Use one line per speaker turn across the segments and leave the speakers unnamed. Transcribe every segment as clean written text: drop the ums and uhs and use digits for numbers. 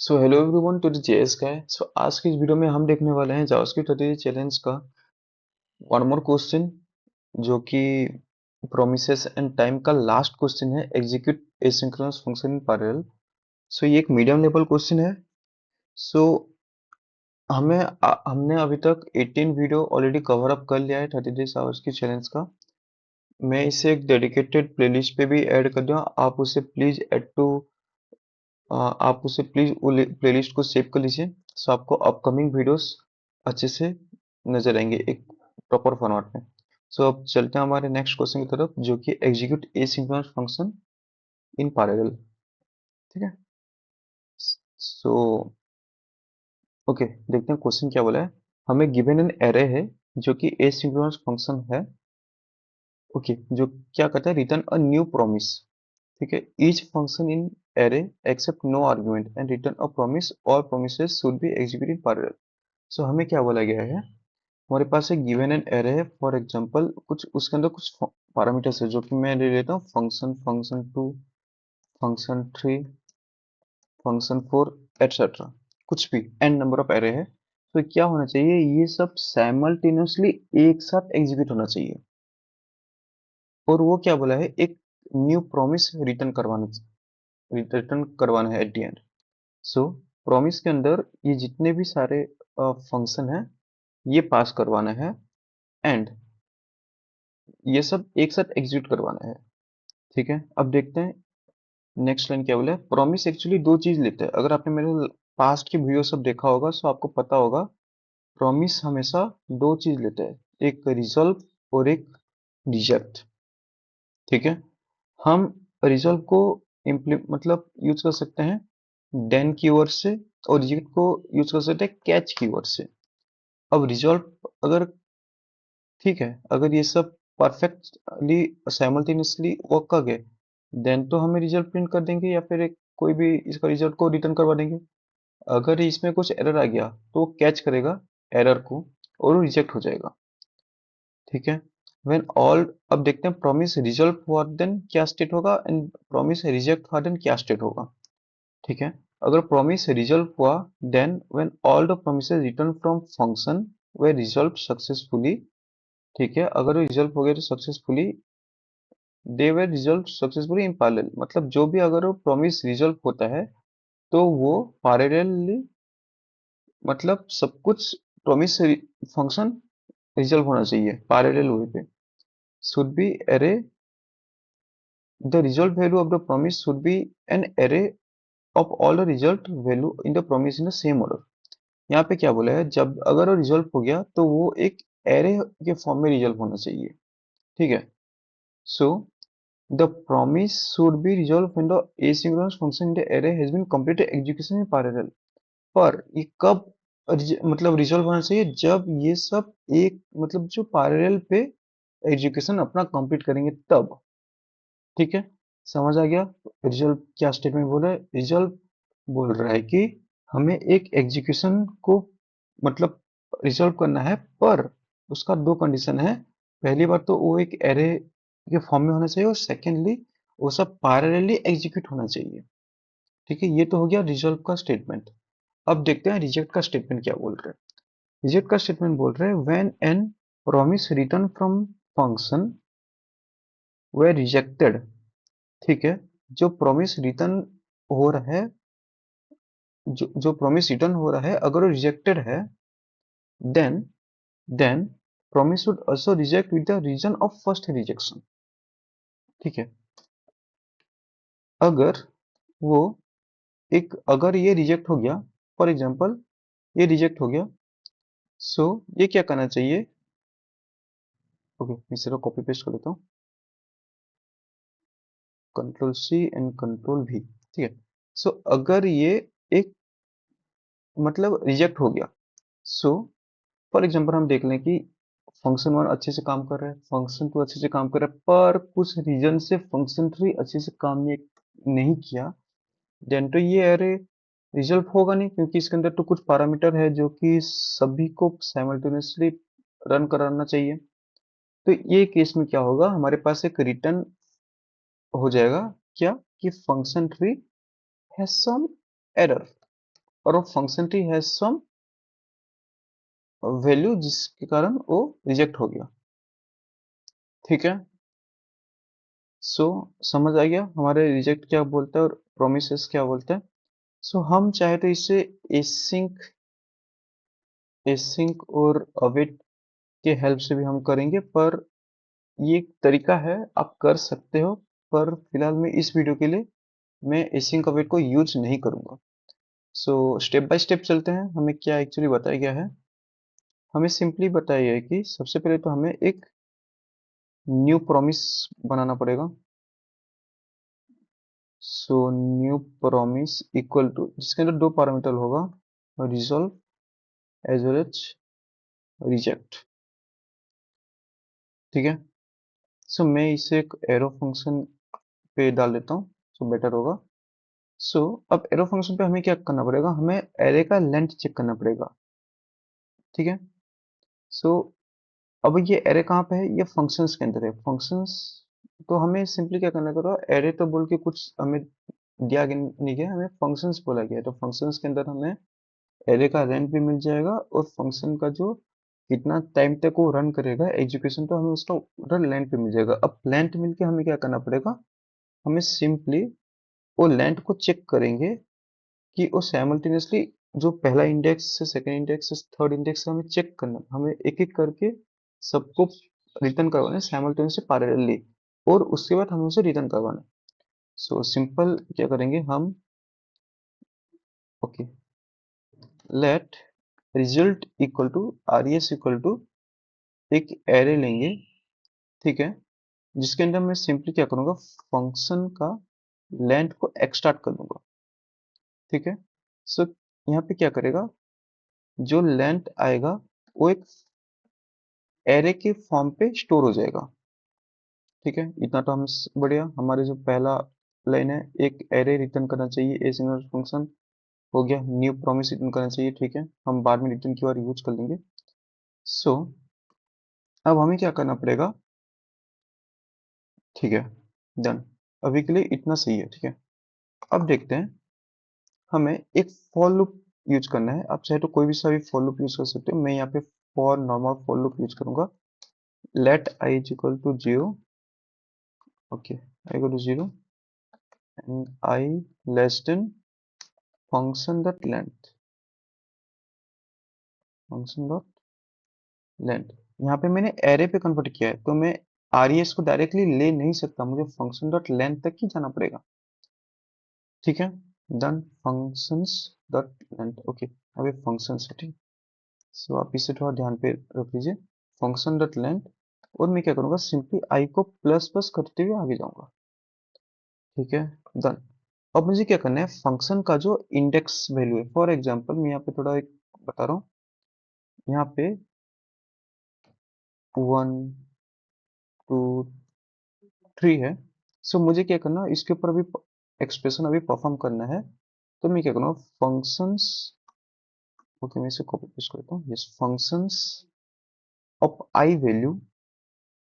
So hello everyone to the JS guy. So आज की इस वीडियो में हम देखने वाले हैं जावास्क्रिप्ट 30 चैलेंज का वन मोर क्वेश्चन, जो कि प्रोमिसेस एंड टाइम का लास्ट क्वेश्चन है। Execute asynchronous function in parallel. So ये एक मीडियम लेवल क्वेश्चन है। सो हमने अभी तक 18 वीडियो ऑलरेडी कवर अप कर लिया है 30 डेज आवर्स की चैलेंज का। मैं इसे एक डेडिकेटेड प्लेलिस्ट पे भी ऐड कर दूंगा। आप उसे प्लीज प्लेलिस्ट को सेव कर लीजिए। सो आपको अपकमिंग वीडियोस अच्छे से नजर आएंगे एक प्रॉपर फॉर्मेट में। सो अब चलते हैं हमारे नेक्स्ट क्वेश्चन की तरफ, जो कि execute asynchronous function in parallel. ठीक है। सो ओके, देखते हैं क्वेश्चन क्या बोला है। हमें गिवन एन एरे है जो कि एसिंक्रोनस फंक्शन है। ओके, जो क्या कहता है, रिटर्न अ न्यू प्रॉमिस। ठीक है, each function in array accept no argument and return a promise, और promises should be executed in parallel. So हमें क्या बोला गया है, हमारे पास एक गिवन एन एरे है। फॉर एग्जांपल कुछ उसके अंदर कुछ पैरामीटर्स है, जो कि मैं ले लेता हूँ function, function 2, function 3, function 4, etcetera. कुछ भी एन नंबर ऑफ एरे है। तो क्या होना चाहिए, ये सब साइमल्टेनियसली एक साथ एग्जीक्यूट होना चाहिए। और वो क्या बोला है, एक न्यू प्रॉमिस रिटर्न करवाना है at the end. So promise के अंदर ये जितने भी सारे फंक्शन है, ये पास करवाना है, एंड ये सब एक साथ एग्जीक्यूट करवाना है। ठीक है, अब देखते हैं नेक्स्ट लाइन क्या बोला है। प्रॉमिस एक्चुअली दो चीज लेते हैं। अगर आपने मेरे पास्ट की वीडियो सब देखा होगा, सो आपको पता होगा प्रॉमिस हमेशा दो चीज लेते हैं, एक रिजल्व और एक रिजेक्ट। ठीक है, हम रिजल्व को मतलब यूज कर सकते हैं देन कीवर्ड से, और रिजेक्ट को यूज कर सकते हैं कैच कीवर्ड से। अब रिजल्व अगर, ठीक है, अगर ये सब परफेक्टली साइमल्टेनियसली वर्क कर गए, देन तो हमें रिजल्ट प्रिंट कर देंगे, या फिर एक कोई भी इसका रिजल्ट को रिटर्न करवा देंगे। अगर इसमें कुछ एरर आ गया तो वो कैच करेगा एरर को, और वो रिजेक्ट हो जाएगा। ठीक है, व्हेन ऑल, अब देखते हैं प्रॉमिस रिजल्ट हुआ देन क्या स्टेट होगा, एंड प्रॉमिस रिजेक्ट हुआ देन क्या स्टेट होगा। ठीक है, अगर प्रॉमिस रिजल्ट हुआ, then when all the promises return from function they result successfully. ठीक है, अगर रिजल्ट हो गया तो successfully, they were result successfully in parallel. मतलब जो भी अगर वो प्रॉमिस रिजल्ट होता है, तो वो पैरेलली, मतलब सब कुछ प्रॉमिस फंक्शन रिजल्ट होना चाहिए पैरेलल वे पे। Should be array, the result value of the promise should be an array of all the result value in the promise in the same order. यहाँ पे क्या बोला है, जब अगर वो रिजल्ट हो गया तो वो एक एरे के फॉर्म में रिजल्ट होना चाहिए। ठीक है, सो the promise should be resolved when the asynchronous function in the array has been completed execution in parallel। पर ये कब मतलब रिजॉल्व होना चाहिए, जब ये सब एक मतलब जो पैरेलल पे एग्जीक्यूशन अपना कंप्लीट करेंगे तब। ठीक है, समझ आ गया। रिजल्व क्या स्टेटमेंट बोल रहा है, रिजल्व बोल रहा है कि हमें एक एग्जीक्यूशन को मतलब रिजॉल्व करना है, पर उसका दो कंडीशन है। पहली बात तो वो एक एरे के फॉर्म में होना चाहिए, और सेकेंडली वो सब पैरेलली एग्जीक्यूट होना चाहिए। ठीक है, ये तो हो गया रिजॉल्व का स्टेटमेंट। अब देखते हैं रिजेक्ट का स्टेटमेंट क्या बोल रहा है। रिजेक्ट का स्टेटमेंट बोल रहा है when an promise return from function way rejected. ठीक है, जो प्रॉमिस रिटर्न हो रहा है, जो प्रॉमिस रिटर्न हो रहा है, अगर वो रिजेक्टेड है, then then promise should also reject with the reason of first rejection. ठीक है, अगर वो एक, अगर ये रिजेक्ट हो गया, फॉर एग्जांपल ये रिजेक्ट हो गया, सो ये क्या करना चाहिए। ओके, मैं सिर्फ कॉपी पेस्ट कर लेता हूँ, control C and control V. ठीक है, सो अगर ये एक मतलब रिजेक्ट हो गया, सो फॉर एग्जांपल हम देख लें कि फंक्शन 1 अच्छे से काम कर रहा है, फंक्शन 2 अच्छे से काम कर रहा है, पर कुछ रीजन से फंक्शन 3 अच्छे से काम नहीं किया, देन तो ये एरे रिजल्ट होगा नहीं, क्योंकि इसके अंदर तो कुछ पैरामीटर है जो कि सभी को साइमल्टेनियसली रन कराना चाहिए। तो ये केस में क्या होगा, हमारे पास एक रिटर्न हो जाएगा क्या, कि फंक्शन 3 हैज सम एरर। और function three has some value जिसके कारण वो रिजेक्ट हो गया। ठीक है, सो समझ आ गया हमारे रिजेक्ट क्या बोलते हैं और प्रोमिसेस क्या बोलते हैं। सो हम चाहे तो इसे एसिंक और अवेट के हेल्प से भी हम करेंगे, पर ये एक तरीका है, आप कर सकते हो, पर फिलहाल मैं इस वीडियो के लिए मैं एसिंक अवेट को यूज नहीं करूंगा। सो स्टेप बाय स्टेप चलते हैं, हमें क्या एक्चुअली बताया गया है। हमें सिंपली बताया गया है कि सबसे पहले तो हमें एक न्यू प्रॉमिस बनाना पड़ेगा। So new promise equal to, जिसके अंदर दो पैरामीटर होगा, resolve as well as reject. ठीक है, सो मैं इसे एक एरो फंक्शन पे डाल देता हूँ, सो बेटर होगा। सो अब एरो फंक्शन पे हमें क्या करना पड़ेगा, हमें एरे का लेंथ चेक करना पड़ेगा। ठीक है, सो अब ये एरे कहाँ पे है, ये फंक्शंस के अंदर है। फंक्शंस तो हमें सिंपली क्या करना पड़ेगा, एरे तो बोल के कुछ हमें दिया नहीं गया, हमें फंक्शंस बोला गया है, तो फंक्शंस के अंदर हमें एरे का रेंज भी मिल जाएगा और फंक्शन का जो कितना टाइम तक वो रन करेगा एग्जीक्यूशन, तो हमें उसका उधर लेंथ भी मिल जाएगा। अब लेंथ मिलके हमें क्या करना पड़ेगा, हमें सिंपली वो लेंथ को चेक करेंगे कि वो साइमल्टेनियसली जो पहला इंडेक्स से सेकंड इंडेक्स से थर्ड इंडेक्स से हमें चेक करना, हमें एक एक करके सबको रिटर्न करवाना है साइमल्टेनियसली पैरेलली, और उसके बाद हमें उसे रिटर्न करवाना है। सो सिंपल क्या करेंगे हम, okay, let result equal to res equal to एक एरे लेंगे। ठीक है, जिसके अंदर मैं सिंपली क्या करूंगा, फंक्शन का लेंथ को एक्सट्रैक्ट कर दूंगा। ठीक है, सो यहाँ पे क्या करेगा, जो लेंथ आएगा वो एक एरे के फॉर्म पे स्टोर हो जाएगा। ठीक है, इतना तो हम बढ़िया, हमारे जो पहला लाइन है, एक एरे रिटर्न करना चाहिए, ए सिंगल फंक्शन हो गया, न्यू प्रॉमिस रिटर्न करना चाहिए। ठीक है, हम बाद में रिटर्न की बार यूज कर लेंगे। सो अब हमें क्या करना पड़ेगा, ठीक है, डन, अभी के लिए इतना सही है। ठीक है, अब देखते हैं, हमें एक फॉर लूप यूज करना है। आप चाहे तो कोई भी सा भी फॉर लूप यूज कर सकते हो, मैं यहाँ पे for normal for loop use करूंगा। Let i is equal to 0, okay, i equal to 0 and i less than function dot length, function dot length. यहाँ पे मैंने एरे पे कन्वर्ट किया है, तो मैं res को डायरेक्टली ले नहीं सकता, मुझे फंक्शन डॉट लेंथ तक ही जाना पड़ेगा। ठीक है, done, functions dot length, okay, अभी फंक्शन सेटिंग, सो आप इसे थोड़ा ध्यान पे रख लीजिए, फंक्शन डॉट लेंथ, और मैं क्या करूंगा, सिंपली आई को प्लस प्लस करते हुए आगे जाऊंगा। ठीक है, डन। अब मुझे क्या करना है, फंक्शन का जो इंडेक्स वैल्यू है, फॉर एग्जांपल मैं यहाँ पे थोड़ा एक बता रहा हूँ, यहाँ पे 1 2 3 है। सो मुझे क्या करना है, इसके ऊपर अभी एक्सप्रेशन अभी परफॉर्म करना है, तो मैं क्या करूँगा, फंक्शंस, ओके, मैं इसे कॉपी पेस्ट करता हूँ, yes, functions of I value,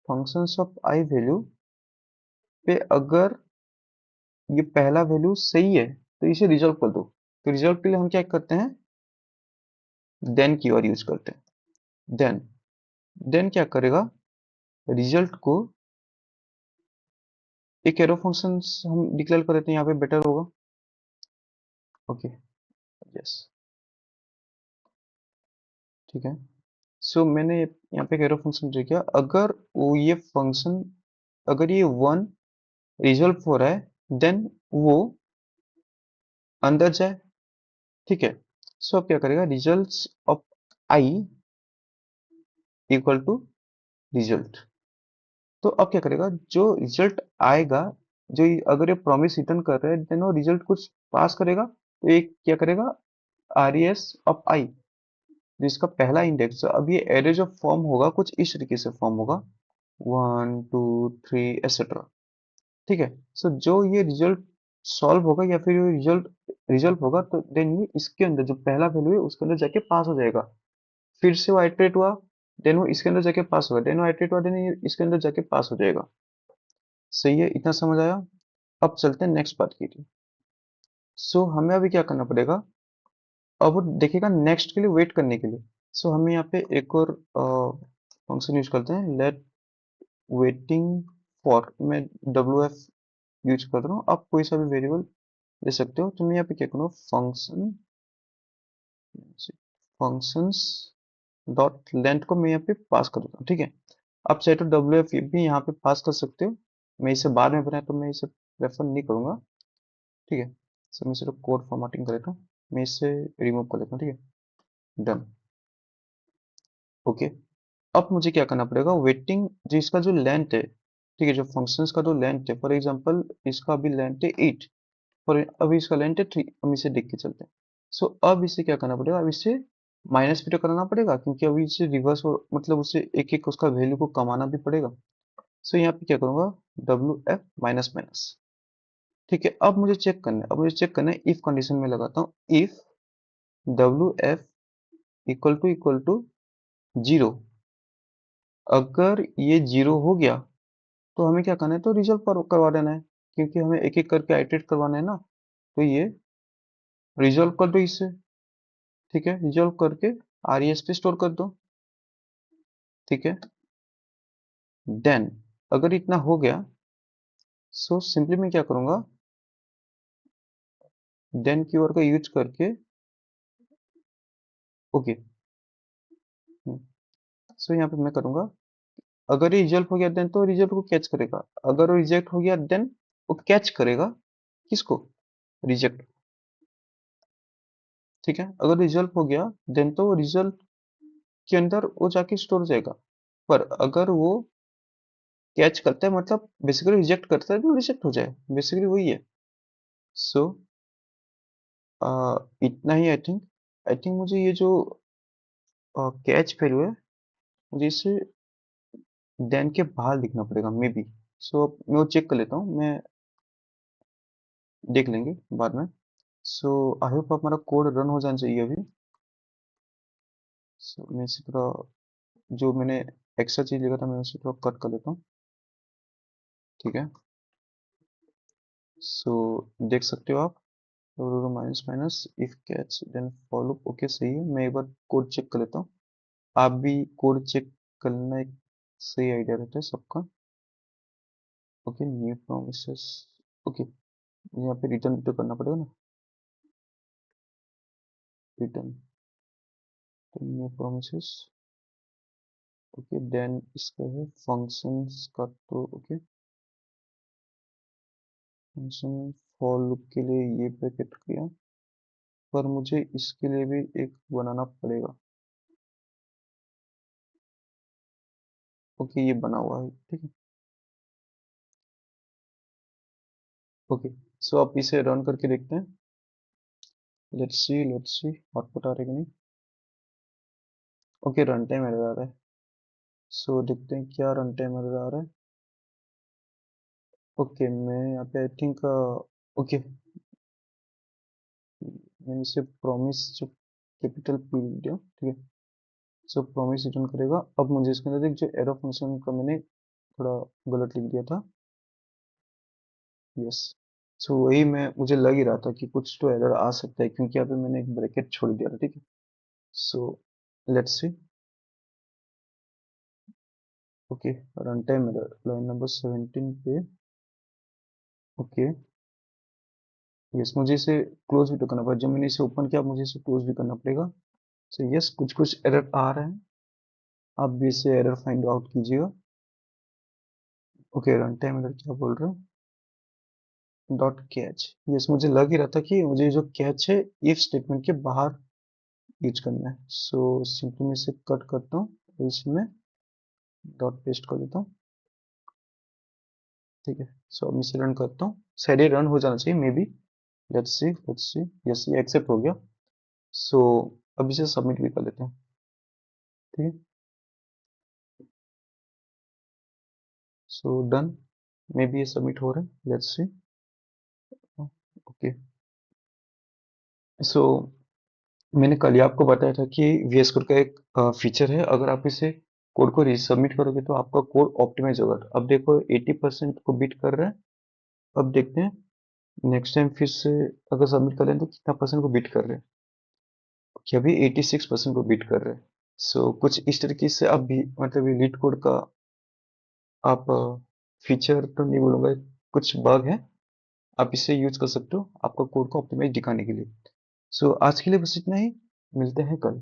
functions of I value पे अगर ये पहला वैल्यू सही है तो इसे रिजॉल्व कर दो। तो रिजॉल्व के लिए हम क्या करते हैं, देन कीवर्ड यूज करते हैं। देन क्या करेगा, रिजल्ट को एक एरो फंक्शन हम डिक्लेयर कर देते हैं, यहाँ पे बेटर होगा। ओके, यस, ठीक है, सो मैंने यहाँ पे एक एरो फंक्शन दे किया, अगर वो ये फंक्शन, अगर ये 1 रिजल्व हो रहा है, देन वो अंदर जाए। ठीक है, सो अब क्या करेगा, results of I equal to result, तो अब क्या करेगा, जो रिजल्ट आएगा, जो अगर ये प्रॉमिस रिटर्न कर रहा है, देन वो रिजल्ट कुछ पास करेगा, तो ये क्या करेगा, res ऑफ आई, जिसका पहला इंडेक्स, अब ये एरे जो फॉर्म होगा कुछ इस तरीके से फॉर्म होगा, 1 2 3 एक्सेट्रा। ठीक है, सो जो ये रिजल्ट सॉल्व होगा या फिर ये रिजल्ट रिजल्ट होगा, तो देन ये इसके अंदर जो पहला वैल्यू है उसके अंदर जाके पास हो जाएगा, फिर से वो आइटरेट हुआ, देन वो इसके अंदर जाके पास होगा, देन वो आइटरेट हुआ, देन ये इसके अंदर जाके पास हो जाएगा। सही है, इतना समझ आया। अब चलते हैं नेक्स्ट पार्ट की लिए। सो हमें अभी क्या करना पड़ेगा, अब वो देखेगा नेक्स्ट के लिए वेट करने के लिए। सो हम यहाँ पे एक और फंक्शन यूज करते हैं, लेट वेटिंग फॉर। मैं डब्ल्यू एफ यूज कर रहा हूँ, आप कोई सा भी वेरिएबल ले सकते हो। तो मैं यहाँ पे क्या करूँगा, फंक्शन फंक्शंस डॉट लेंथ को मैं यहाँ पे पास कर देता हूँ, ठीक है। आप चाहे तो डब्ल्यू एफ भी यहाँ पे पास कर सकते हो, मैं इसे बाद में बनाया तो मैं इसे प्रेफर नहीं करूंगा, ठीक है। सो मैं सिर्फ कोड फॉर्मेटिंग कर लेता हूँ, मैं इसे रिमूव कर लेता हूँ, ठीक है, डन। ओके, अब मुझे क्या करना पड़ेगा, वेटिंग जो इसका जो लेंथ है, ठीक है, जो फंक्शंस का जो लेंथ है, फॉर एग्जांपल इसका अभी लेंथ है 8 और अभी इसका लेंथ है 3, हम इसे देख के चलते हैं। सो अब इसे क्या करना पड़ेगा, अब इसे माइनस भी तो कराना पड़ेगा, क्योंकि अभी इसे रिवर्स मतलब उसे एक एक उसका वैल्यू को कमाना भी पड़ेगा। सो यहाँ पे क्या करूंगा, डब्ल्यू एफ माइनस माइनस, ठीक है। अब मुझे चेक करना है, अब मुझे चेक करना है, इफ कंडीशन में लगाता हूँ, if W F equal to 0, अगर ये 0 हो गया तो हमें क्या करना है, तो रिजल्व करवा देना है, क्योंकि हमें एक एक करके आइटरेट करवाना है ना। तो ये रिजॉल्व कर दो इसे, ठीक है, रिजॉल्व करके आरईएस पे स्टोर कर दो, ठीक है। देन अगर इतना हो गया, सो सिंपली मैं क्या करूंगा, देन कीवर्ड का यूज करके, ओके, सो यहाँ पे मैं करूंगा, अगर ये रिजल्ट हो गया देन तो रिजल्ट को कैच करेगा, अगर वो रिजेक्ट हो गया देन वो कैच करेगा किसको, रिजेक्ट, ठीक है। अगर रिजल्ट हो गया देन तो वो रिजल्ट के अंदर वो जाके स्टोर हो जाएगा, पर अगर वो कैच करता है मतलब बेसिकली रिजेक्ट करता है तो रिजेक्ट हो जाए, बेसिकली वही है। सो इतना ही, आई थिंक मुझे ये जो कैच वैल्यू है, मुझे इसे देन के बाहर लिखना पड़ेगा मे बी। सो मैं वो चेक कर लेता हूँ, मैं देख लेंगे बाद में। सो आई होप हमारा कोड रन हो जाना चाहिए अभी। सो मैं इसे थोड़ा, जो मैंने एक्स्ट्रा चीज लिखा था मैं उसे थोड़ा कट कर लेता हूँ, ठीक है। सो देख सकते हो आप, minus minus if catch then follow, okay सही है। मैं एक बार कोड चेक कर लेता हूँ, आप भी कोड चेक करना एक सही आइडिया रहता है सबका। ओके, न्यू प्रोमिसेस, ओके, यहाँ पे रिटर्न तो करना पड़ेगा ना, रिटर्न तो न्यू प्रोमिसेस, ओके। देन इसका है फंक्शंस का, तो ओके, फंक्शन फॉर लूप के लिए ये पैकेट किया, पर मुझे इसके लिए भी एक बनाना पड़ेगा, ओके, ये बना हुआ है, ठीक है, ओके। सो आप इसे रन करके देखते हैं, लेट्स सी आउटपुट आ रहा है कि नहीं। ओके, रन टाइम एरर आ रहा है, सो देखते हैं क्या रन टाइम एरर आ रहा है। ओके, मैं यहाँ पे आई थिंक, ओके, मैंने इसे प्रॉमिस जो कैपिटल पी दिया, ठीक है। सो प्रॉमिस रिटर्न करेगा। अब मुझे इसके अंदर एक जो एरो फंक्शन का मैंने थोड़ा गलत लिख दिया था, यस। सो वही मैं, मुझे लग ही रहा था कि कुछ तो एरर आ सकता है, क्योंकि यहाँ पे मैंने एक ब्रैकेट छोड़ दिया था, ठीक है। So let's see, okay, run time error line number 17 पे, ओके, यस, मुझे इसे क्लोज भी तो करना पड़ेगा, जब मैंने इसे ओपन किया मुझे इसे क्लोज भी करना पड़ेगा। सो यस, कुछ कुछ एरर आ रहे हैं, आप भी इसे एरर फाइंड आउट कीजिएगा। ओके, रन टाइम एरर क्या बोल रहे हैं, डॉट कैच, यस, मुझे लग ही रहा था कि मुझे जो कैच है इफ स्टेटमेंट के बाहर यूज करना है। सो सिंपली मैं इसे कट करता हूँ, इसमें डॉट पेस्ट कर देता हूँ, ठीक है। सो अब इसे रन करता हूँ, शायद ये रन हो जाना चाहिए may be, let's see, yes, ये एक्सेप्ट हो गया। सो अब इसे सबमिट भी कर लेते हैं, ठीक है। सो डन, मे बी ये सबमिट हो रहा है, लेट्स सी, ओके। सो मैंने कल ही आपको बताया था कि VS कोड का एक फीचर है, अगर आप इसे कोड को रीसबमिट करोगे तो आपका कोड ऑप्टिमाइज होगा। अब देखो 80% को बीट कर रहा है, अब देखते हैं नेक्स्ट टाइम फिर से अगर सबमिट कर लें तो कितना परसेंट को बीट कर रहे हैं। कि अभी 86% को बीट कर रहे हैं। सो कुछ इस तरीके से आप भी मतलब ये लीड कोड का आप फीचर तो नहीं बोलूँगा, कुछ बग है, आप इसे यूज़ कर सकते हो आपका कोड को ऑप्टिमाइज़ दिखाने के लिए। सो आज के लिए बस इतना ही, मिलते हैं कल।